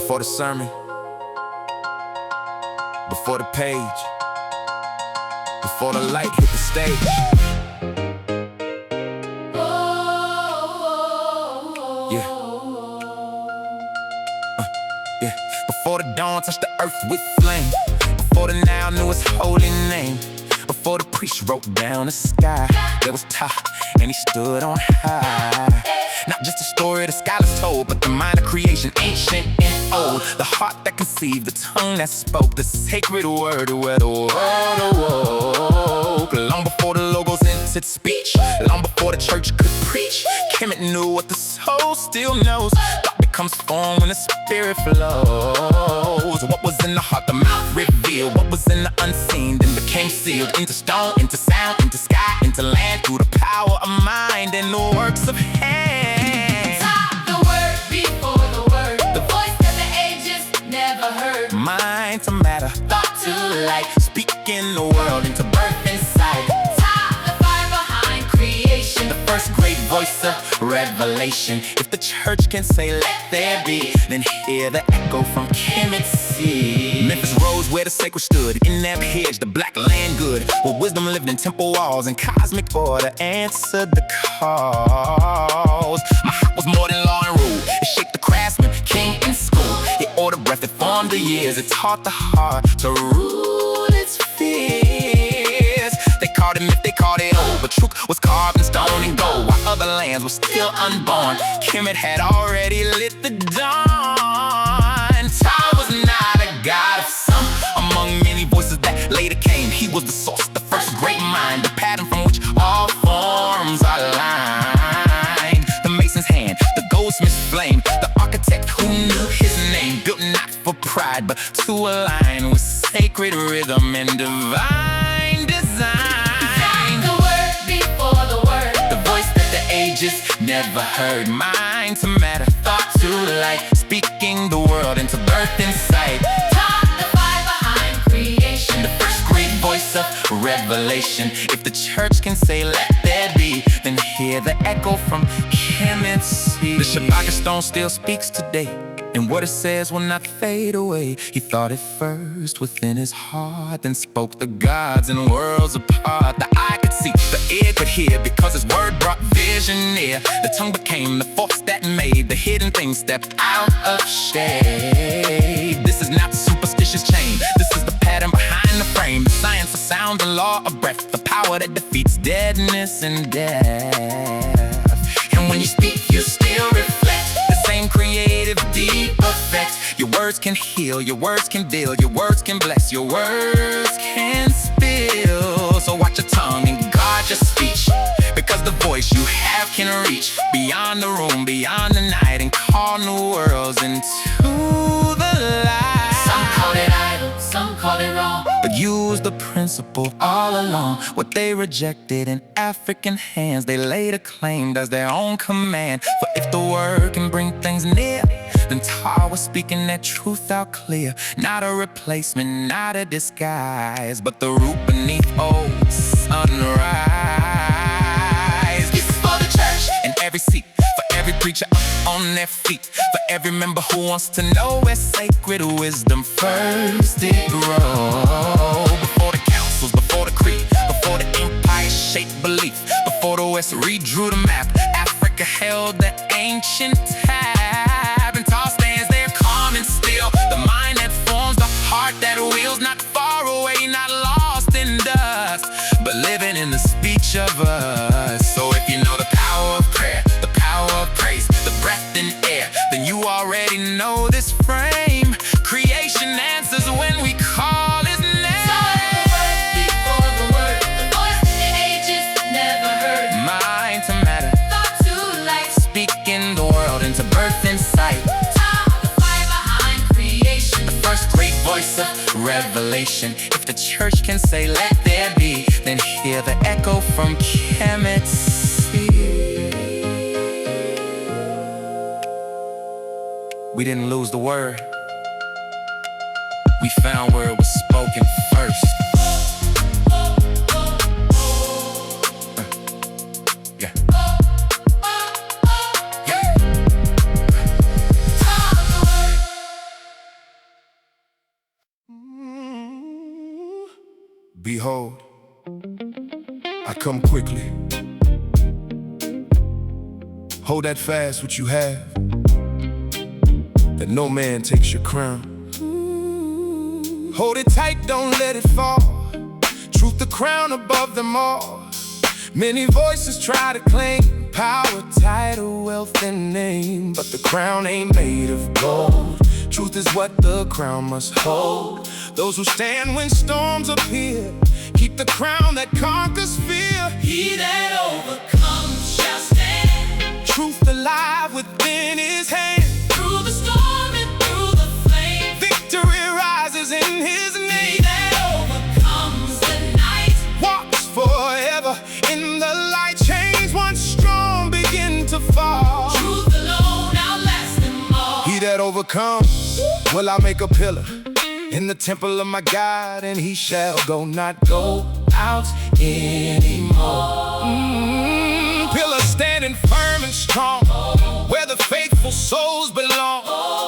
Before the sermon, before the page, before the light hit the stage. Yeah. Yeah. Before the dawn touched the earth with flame, before the Nile knew its holy name, before the priest wrote down the sky, there was Ptah, and he stood on high. Not just a story the scholars told, but the mind of creation, ancient and old. The heart that conceived, the tongue that spoke, the sacred word where the world awoke. Long before the logos entered speech, long before the church could preach, Kemet knew what the soul still knows. Thought becomes form when the spirit flows. What was in the heart, the mouth revealed. What was in the unseen, then became sealed. Into stone, into sound, into sky, into land, through the power of mind and the works of hands. Mind to matter, thought to light, speaking the world into birth inside. Top the fire behind creation, the first great voice of revelation. If the church can say let there be, then hear the echo from Kemet's sea. Memphis rose where the sacred stood, in that hedge the black land good, where wisdom lived in temple walls and cosmic order answered the calls. My heart was more than law and rule, it shaped the craftsman, king in school. It ordered breath, it formed the years, it taught the heart to rule its fears. They called it myth, they called it old, but truth was carved in stone and gold. While other lands were still unborn, Kemet had already lit the dawn. Ptah was not a god of some, among many voices that later came. He was the source, the first great mind, the pattern from which all forms are lined. The mason's hand, the goldsmith's flame, the architect who knew his name, built not for pride, but to align with sacred rhythm and divine design. the word before the word, the voice that the ages never heard. Mind to matter, thought to light, speaking the world into birth and sight. top the fire behind creation, The first great voice of revelation. If the church can say let there be, then hear the echo from Kemet's sea. The Shabbat stone still speaks today, and what it says will not fade away. He thought it first within his heart, then spoke the gods and worlds apart. The eye could see, the ear could hear, because his word brought vision near. The tongue became the force that made the hidden things step out of shade. This is not superstitious change, this is the pattern behind the frame. The science of sound, the law of breath, the power that defeats deadness and death. And when you speak, you still reflect the same creative deep effect. Your words can heal, your words can build, your words can bless, your words can spill. So watch your tongue and guard your speech, because the voice you have can reach beyond the room, beyond the night, and call new worlds into the light. some call it idle, some call it wrong, but use the principle all along. What they rejected in African hands, they later claimed as their own command. For if the word can bring things near, then Ptah was speaking that truth out clear. Not a replacement, not a disguise, but the root beneath old sunrise. This is for the church and every seat, for every preacher up on their feet, for every member who wants to know where sacred wisdom first did grow. Before the councils, before the creed, before the empire shaped belief, before the West redrew the map, Africa held that ancient tab. And Ptah stands there calm and still, the mind that forms, the heart that wills, not far away, not lost in dust, but living in the speech of us. So if you know the power of prayer, the power of praise, the breath in air, then you already know this frame. Creation answers when we call his name. before the word, the voice the ages never heard, Mind to matter, thought to light, speaking the world into birth and sight. top the fire behind creation, The first great voice of revelation. If the church can say let there be, then hear the echo from Kemet's sea. We didn't lose the word, we found where it was spoken first. Yeah. top the word, Behold, I come quickly. Hold that fast which you have, that no man takes your crown. Hold it tight, don't let it fall. Truth the crown above them all. Many voices try to claim power, title, wealth, and name, but the crown ain't made of gold. Truth is what the crown must hold. Those who stand when storms appear, keep the crown that conquers fear. He that overcomes shall stand. Truth alive within his hand. Through the storm and through the flame, Victory rises in his he name. that overcomes the night Walks forever in the light. Chains once strong begin to fall. truth alone outlasts them all. He that overcomes, will I make a pillar in the temple of my God, and he shall not go out anymore. Pillar standing firm and strong, where the faithful souls belong.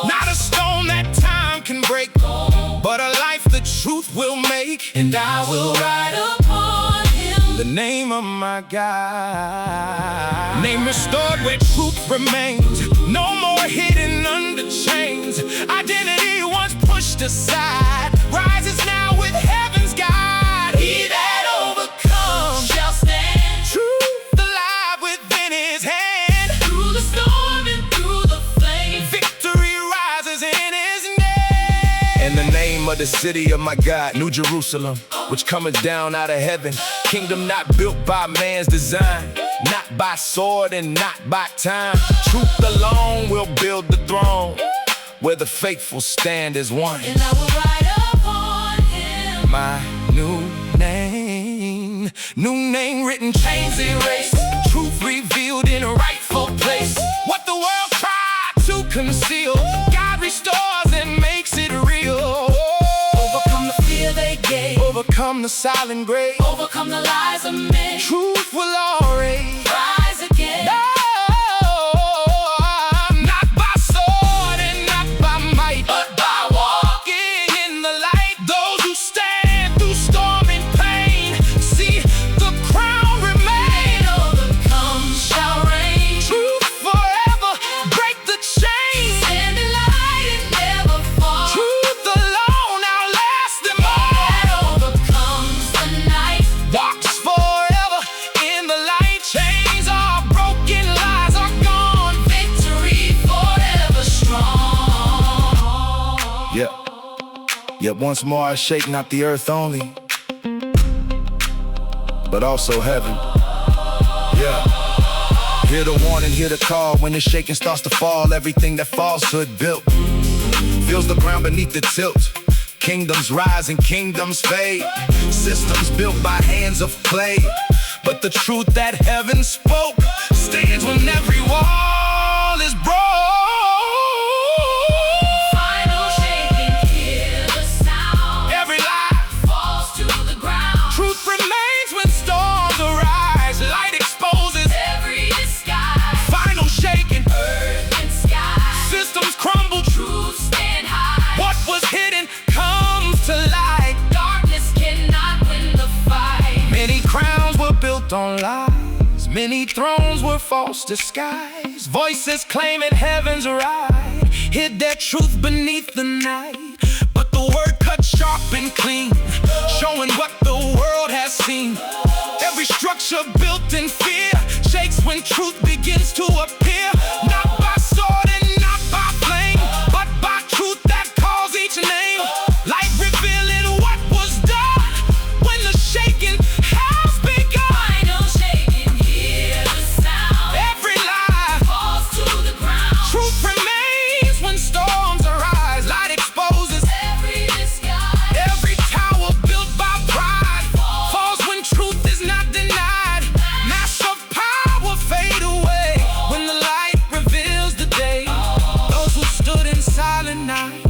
Not a stone that time can break, but a life the truth will make. And I will ride upon him. The name of my God, name restored where truth remains. No more hidden under chains. Identity once pushed aside, rises now with heaven's guide. He that overcomes shall stand. Truth alive within his hand. Through the storm and through the flame, Victory rises in his name. In the name of the city of my God, New Jerusalem, which cometh down out of heaven. Kingdom not built by man's design, not by sword and not by time. Truth alone will build the throne, where the faithful stand as one. and I will ride upon him. My new name written, chains erased, truth revealed in a rightful place. What the world tried to conceal, God restores and makes it real. Overcome the fear they gave, Overcome the silent grave. overcome the lies of men. Truth will always Rise again. not by sword and not by might, But by walking in the light. Those who stand through storm and pain, see the crown remain. and overcomes shall reign. Truth forever, break the chain. Stand in light and never fall. Truth alone outlasts them That all. overcomes the night. Walks forever in the light. Chains are broken, lies are gone. Victory forever strong. Yet once more I shake not the earth only, but also heaven. Hear the warning, hear the call. When the shaking starts to fall, everything that falsehood built feels the ground beneath the tilt. Kingdoms rise and kingdoms fade, systems built by hands of clay. But the truth that heaven spoke stands when every wall is broke. Final shaking, hear the sound. Every lie, Falls to the ground. truth remains when storms arise. Light exposes, Every disguise, final shaking. earth and sky. Systems crumble, Truth stand high. what was hidden comes to light. Darkness cannot win the fight. Many crowns were built on lies, many thrones were false disguise. Voices claiming heaven's right hid their truth beneath the night. But the word cut sharp and clean, showing what the world has seen. Every structure built in fear shakes when truth begins to appear. Not by sword and not by flame, but by truth that calls each name. Light revealing what was done when the shaking has begun. Final shaking, hear the sound. Every lie, Falls to the ground. truth remains when storms arise. Light exposes Every disguise, every tower built by pride. Falls when truth is not denied. Mass of power fade away when the light reveals the day. Those who stood in silent night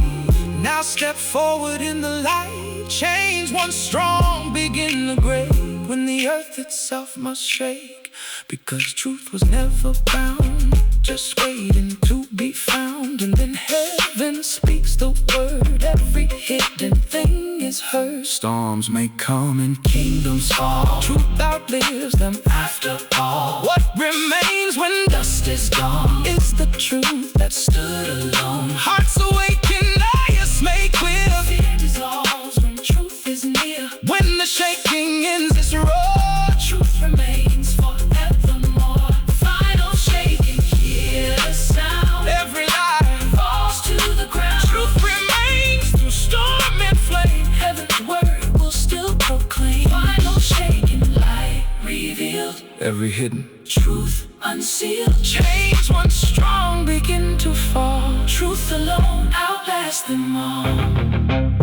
now step forward in the light. Chains once strong begin to break when the earth itself must shake. Because truth was never bound, just waiting to be found. And then heaven speaks the word, every hidden thing is hers. Storms may come and kingdoms fall. Truth outlives them after all. What remains when dust is gone is the truth that stood alone. Hearts awaken, eyes make clear. Fear dissolves when truth is near. When the shaking ends its roar, truth remains forevermore. Final shaking, hear the sound. Every lie falls to the ground. Truth remains through storm and flame. Heaven's word will still proclaim. Final shaking, light revealed. Every hidden truth unsealed. Chains once strong begin to fall. Truth alone outlasts them all.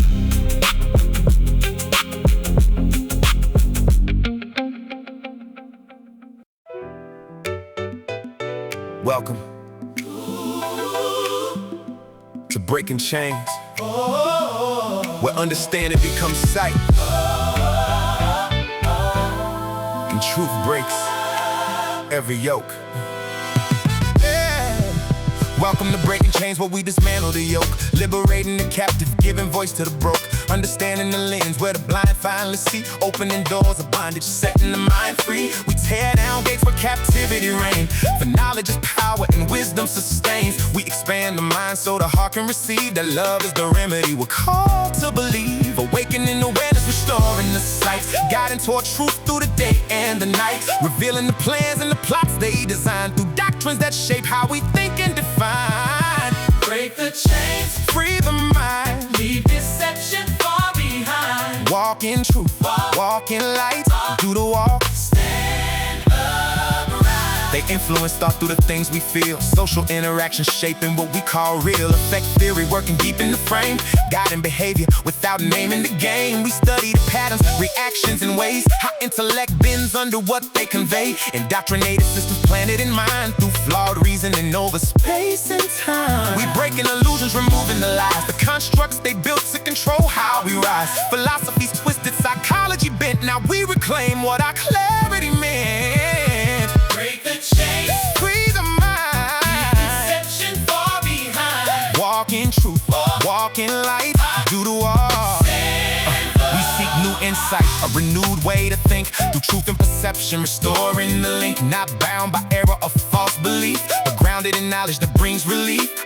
Welcome to Breaking Chains, where understanding becomes sight and truth breaks every yoke. Welcome to Breaking Chains, where we dismantle the yoke, liberating the captive, giving voice to the broke, understanding the lens where the blind finally see, opening doors of bondage, setting the mind free. We tear down gates where captivity reign, for knowledge is power and wisdom sustains. We expand the mind so the heart can receive that love is the remedy. We're called to believe, awakening awareness, restoring the sight, guiding toward truth through the day and the night, revealing the plans and the plots they design through doctrines that shape how we think and define. Break the chains, Free the mind, leave deception far behind. walk in truth, walk in light, do the walk. Stand upright. They influence thought through the things we feel, social interaction shaping what we call real. Effect theory working deep in the frame, guiding behavior without naming the game. We study the patterns, reactions, and ways, how intellect bends under what they convey. Indoctrinated systems planted in mind through flawed reasoning over space and time. We breaking illusions, removing the lies, the constructs they built to control how we rise. Philosophy's twisted, psychology bent, now we reclaim what our clarity meant. Break the chains, Free the mind, deception far behind. walk in truth, walk in light, do the walk. We seek new insight, a renewed way to think, through truth and perception, restoring the link. Not bound by error or false belief, but grounded in knowledge that brings relief.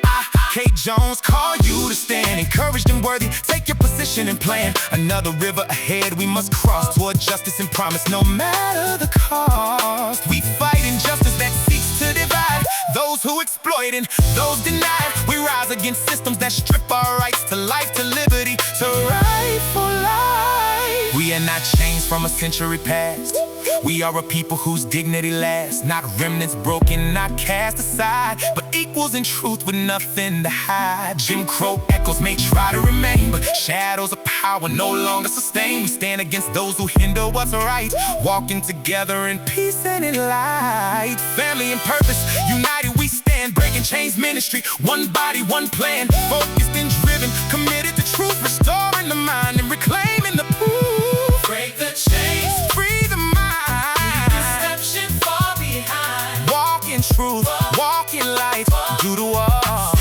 K. Jones call you to stand, encouraged and worthy, take your position and plan. Another river ahead we must cross, toward justice and promise, no matter the cost. We fight injustice that seeks to divide those who exploit and those denied. We rise against systems that strip our rights to life, to liberty, to rightful life. We are not chains from a century past. We are a people whose dignity lasts, not remnants broken, not cast aside, but equals in truth with nothing to hide. Jim Crow echoes may try to remain, but shadows of power no longer sustain. We stand against those who hinder what's right, walking together in peace and in light. Family and purpose, united we stand. Breaking Chains ministry, one body, one plan, focused and driven, committed to truth, restoring the mind and reclaiming the proof. Break the chains, Free the mind, deception far behind. walk in truth, walk in light, do the walk.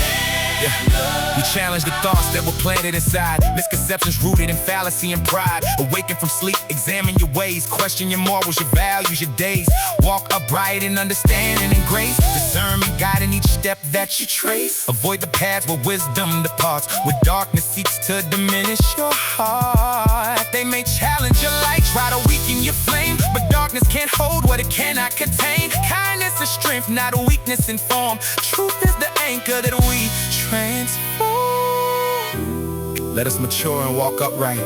We challenge the thoughts that were planted inside, misconceptions rooted in fallacy and pride. Awaken from sleep, examine your ways, question your morals, your values, your days. Walk upright in understanding and grace, discernment guiding each step that you trace. Avoid the paths where wisdom departs, where darkness seeks to diminish your heart. They may challenge your light, try to weaken your flame, but darkness can't hold what it cannot contain. Kindness is strength, not a weakness in form. Truth is the anchor that we transform. Let us mature and walk upright,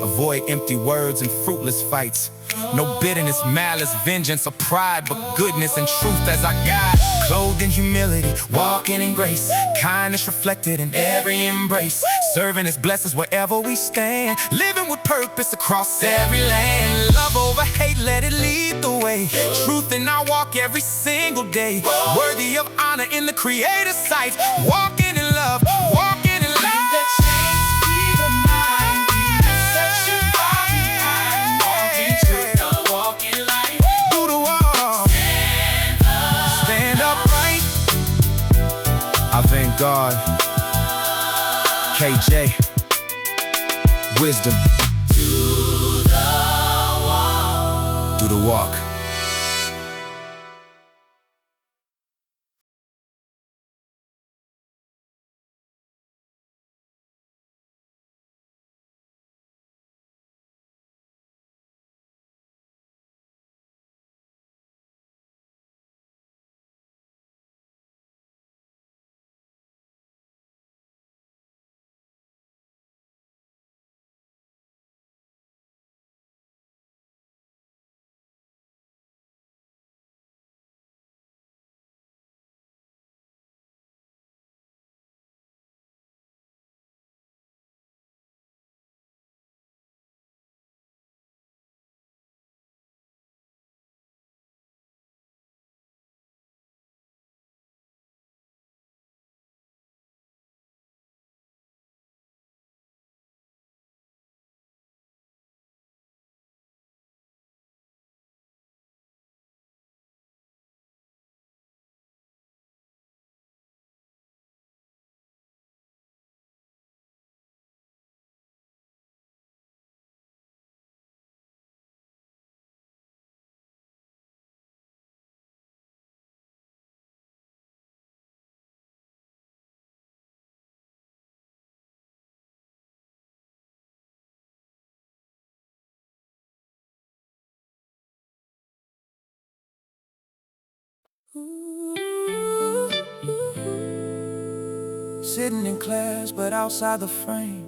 avoid empty words and fruitless fights. No bitterness, malice, vengeance, or pride, but goodness and truth as our guide. Clothed in humility, walking in grace, kindness reflected in every embrace. Serving as blessings wherever we stand, living with purpose across every land. Love over hate, let it lead the way. Truth in our walk every single day, worthy of honor in the Creator's sight. Walking in love, walking in light. I thank God. KJ, wisdom. Do the walk. Sitting in class but outside the frame,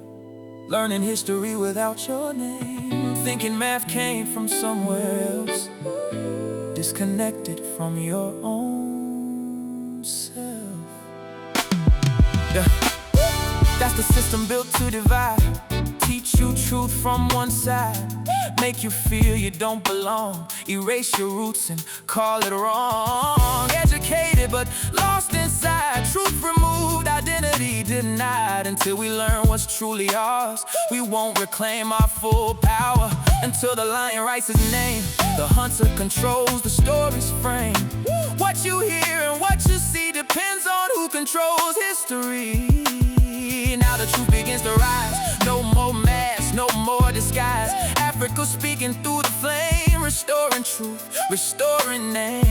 learning history without your name, thinking math came from somewhere else, disconnected from your own self. Yeah. That's the system built to divide, teach you truth from one side, make you feel you don't belong, erase your roots and call it wrong. Educated but lost inside, truth removed, identity denied. Until we learn what's truly ours, we won't reclaim our full power. Until the lion writes his name, the hunter controls the story's frame. What you hear and what you see depends on who controls history. Now the truth begins to rise, no more masks, no more disguise. Africa speaking through the flame, restoring truth, restoring name.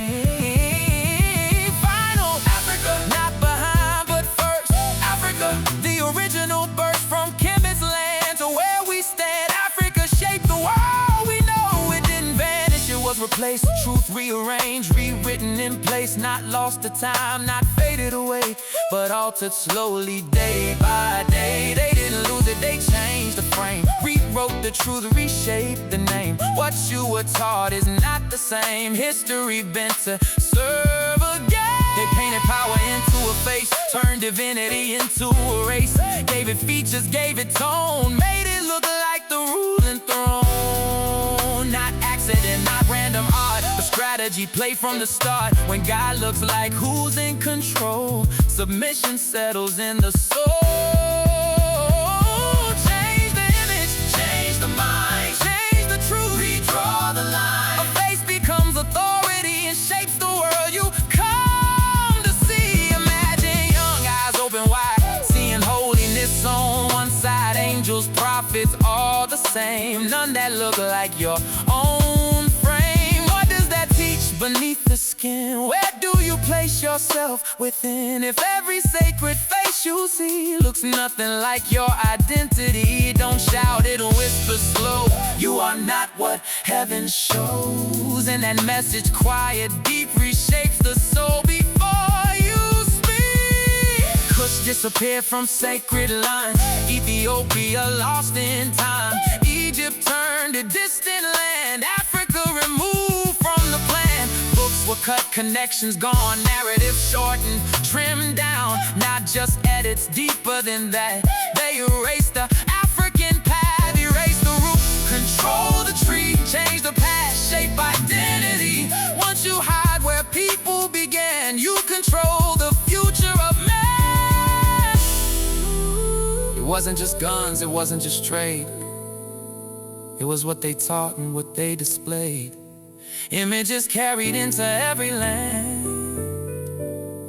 Final Africa, not behind but first. Africa, the original birth from Kemet's land to where we stand. Africa shaped the world we know. It didn't vanish, it was replaced. Truth rearranged, rewritten in place. Not lost to time, not faded away, but altered slowly day by day. They didn't lose it, they changed the frame, rewrote the truth, reshaped the name. What you were taught is not the same. History bent to serve again. They painted power into a face, turned divinity into a race, gave it features, gave it tone, made it look like the ruling throne. Not accident, not random art, but strategy played from the start. When God looks like who's in control, submission settles in the soul. Change the image, change the mind, change the truth, redraw the line. A face becomes authority and shapes the world you come to see. Imagine young eyes open wide, seeing holiness on one side, angels, prophets, all the same. None that look like your own frame. What does that teach beneath the skin? Where do you place yourself within? If every sacred face you see looks nothing like your identity, don't shout, it'll whisper slow. You are not what heaven shows. And that message, quiet, deep, reshapes the soul before you speak. Kush disappeared from sacred lines, Ethiopia lost in time, Egypt turned to distant land, Africa removed from the plan. Books were cut, connections gone, narrative shortened, trimmed down. Not just edits, deeper than that. They erased the African path, erased the root, control the tree, change the past, shape identity. Once you hide where people began, you control the future of man. It wasn't just guns, it wasn't just trade. It was what they taught and what they displayed. Images carried into every land,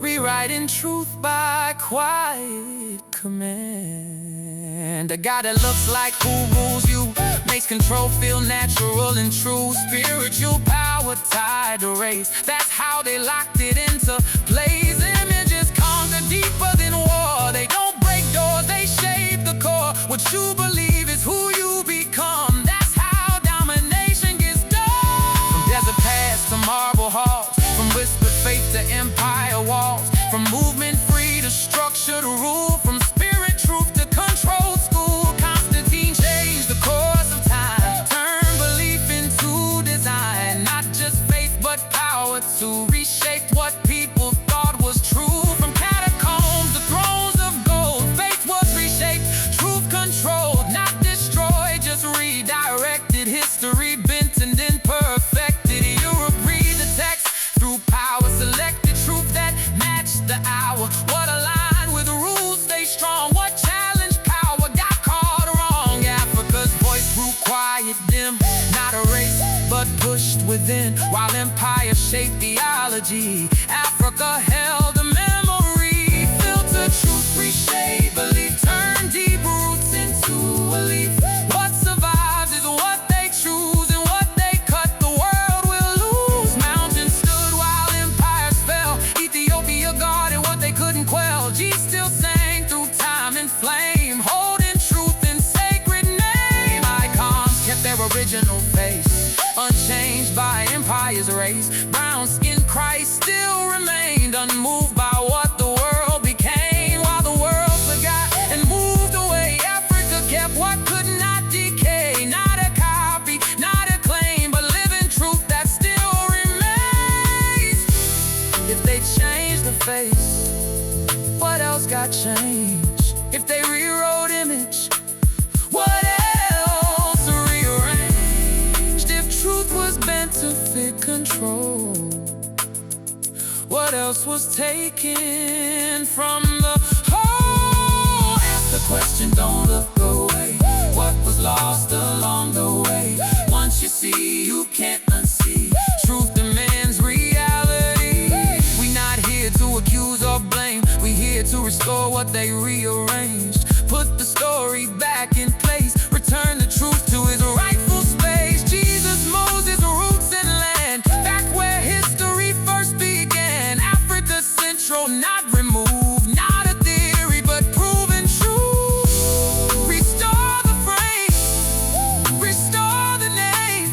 rewriting truth by quiet command. A God that looks like who rules you, makes control feel natural and true. Spiritual power tied to race, that's how they locked it into place. Images conquer deeper than war. They don't break doors, they shape the core. What you believe is who you become. That's how domination gets done. From desert paths to marble halls, from whispered faith to empire walls, from movement free to structured rule, from spirit truth to control school. Constantine changed the course of time, turned belief into design. Not just faith but power to reshape what people thought was true. From catacombs to thrones of gold, faith was reshaped, truth controlled, not destroyed, just redirected. History bent and then perfected. Europe read the text through power, selected truth that matched the hour. What aligned with rules stay strong, what challenged power got caught wrong. Africa's voice grew quiet, dim, not erased but pushed within. While empire shaped theology, Africa held a memory. Filter truth, reshape belief, turn deep roots into a leaf. What survives is what they choose, and what they cut the world will lose. Mountains stood while empires fell, Ethiopia guarded what they couldn't quell. G still sang through time and flame, holding truth in sacred name. Icons kept their original face, unchanged by empire's race. Brown skinned Christ still remained, unmoved by what the world became. While the world forgot and moved away, Africa kept what could not decay. Not a copy, not a claim, but living truth that still remains. If they changed the face, what else got changed? If they rewrote image, what else rearranged? If truth was bent to fit control, what else was taken from the whole? Ask the question, don't look away. What was lost along the way? Once you see, you can't unsee. Truth demands reality. We not here to accuse or blame, we here to restore what they rearranged. Put the story back in place, return the truth to its rightful space. Jesus, Moses, roots and land, back where history first began. Africa central, not removed, not a theory but proven true. Restore the frame, restore the name,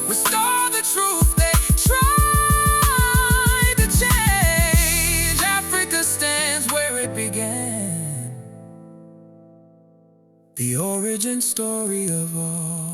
restore the truth. They tried to change, Africa stands where it began. The origin story of all.